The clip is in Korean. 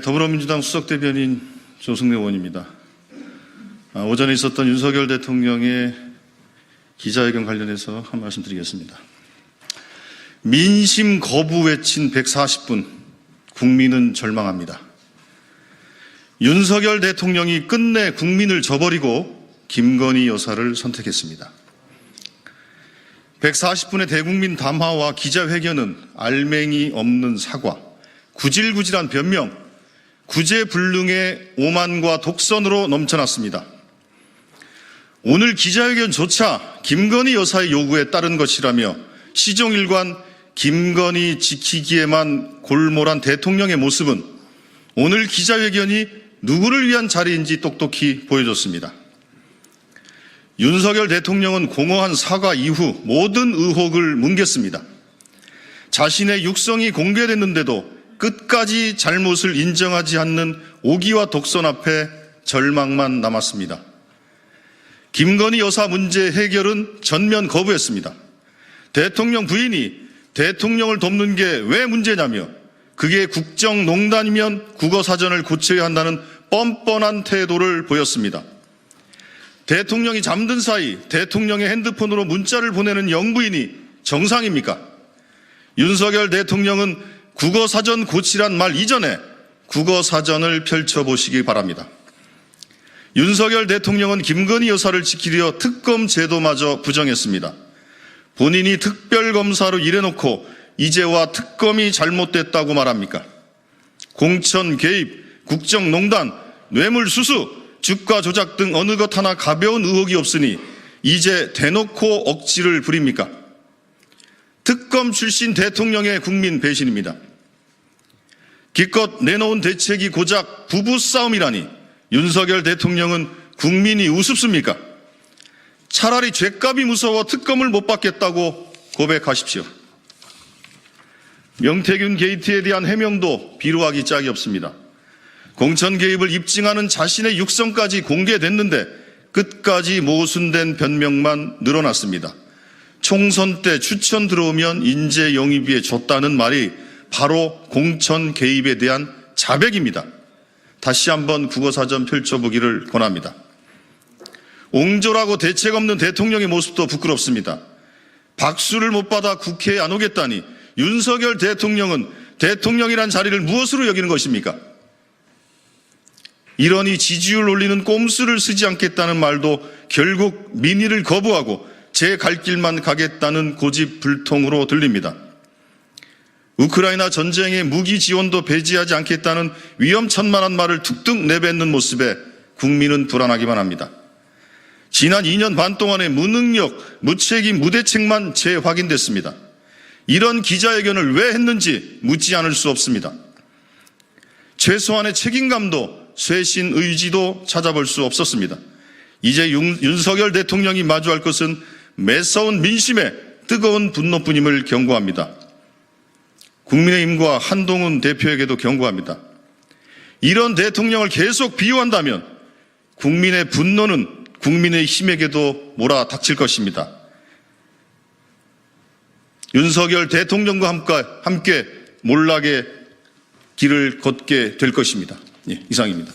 더불어민주당 수석대변인 조승래 의원입니다. 오전에 있었던 윤석열 대통령의 기자회견 관련해서 한 말씀 드리겠습니다. 민심 거부 외친 140분, 국민은 절망합니다. 윤석열 대통령이 끝내 국민을 저버리고 김건희 여사를 선택했습니다. 140분의 대국민 담화와 기자회견은 알맹이 없는 사과, 구질구질한 변명, 구제불능의 오만과 독선으로 넘쳐났습니다. 오늘 기자회견조차 김건희 여사의 요구에 따른 것이라며 시종일관 김건희 지키기에만 골몰한 대통령의 모습은 오늘 기자회견이 누구를 위한 자리인지 똑똑히 보여줬습니다. 윤석열 대통령은 공허한 사과 이후 모든 의혹을 뭉갰습니다. 자신의 육성이 공개됐는데도 끝까지 잘못을 인정하지 않는 오기와 독선 앞에 절망만 남았습니다. 김건희 여사 문제 해결은 전면 거부했습니다. 대통령 부인이 대통령을 돕는 게 왜 문제냐며 그게 국정농단이면 국어사전을 고쳐야 한다는 뻔뻔한 태도를 보였습니다. 대통령이 잠든 사이 대통령의 핸드폰으로 문자를 보내는 영부인이 정상입니까? 윤석열 대통령은 국어사전 고치란 말 이전에 국어사전을 펼쳐보시기 바랍니다. 윤석열 대통령은 김건희 여사를 지키려 특검 제도마저 부정했습니다. 본인이 특별검사로 일해놓고 이제와 특검이 잘못됐다고 말합니까? 공천 개입, 국정농단, 뇌물수수, 주가 조작 등 어느 것 하나 가벼운 의혹이 없으니 이제 대놓고 억지를 부립니까? 특검 출신 대통령의 국민 배신입니다. 기껏 내놓은 대책이 고작 부부싸움이라니 윤석열 대통령은 국민이 우습습니까? 차라리 죗값이 무서워 특검을 못 받겠다고 고백하십시오. 명태균 게이트에 대한 해명도 비루하기 짝이 없습니다. 공천 개입을 입증하는 자신의 육성까지 공개됐는데 끝까지 모순된 변명만 늘어났습니다. 총선 때 추천 들어오면 인재 영입위에 줬다는 말이 바로 공천 개입에 대한 자백입니다. 다시 한번 국어사전 펼쳐보기를 권합니다. 옹졸하고 대책 없는 대통령의 모습도 부끄럽습니다. 박수를 못 받아 국회에 안 오겠다니 윤석열 대통령은 대통령이란 자리를 무엇으로 여기는 것입니까? 이러니 지지율 올리는 꼼수를 쓰지 않겠다는 말도 결국 민의를 거부하고 제 갈 길만 가겠다는 고집불통으로 들립니다. 우크라이나 전쟁에 무기 지원도 배제하지 않겠다는 위험천만한 말을 툭툭 내뱉는 모습에 국민은 불안하기만 합니다. 지난 2년 반 동안의 무능력, 무책임, 무대책만 재확인됐습니다. 이런 기자회견을 왜 했는지 묻지 않을 수 없습니다. 최소한의 책임감도 쇄신 의지도 찾아볼 수 없었습니다. 이제 윤석열 대통령이 마주할 것은 매서운 민심에 뜨거운 분노뿐임을 경고합니다. 국민의힘과 한동훈 대표에게도 경고합니다. 이런 대통령을 계속 비호한다면 국민의 분노는 국민의힘에게도 몰아닥칠 것입니다. 윤석열 대통령과 함께 몰락의 길을 걷게 될 것입니다. 이상입니다.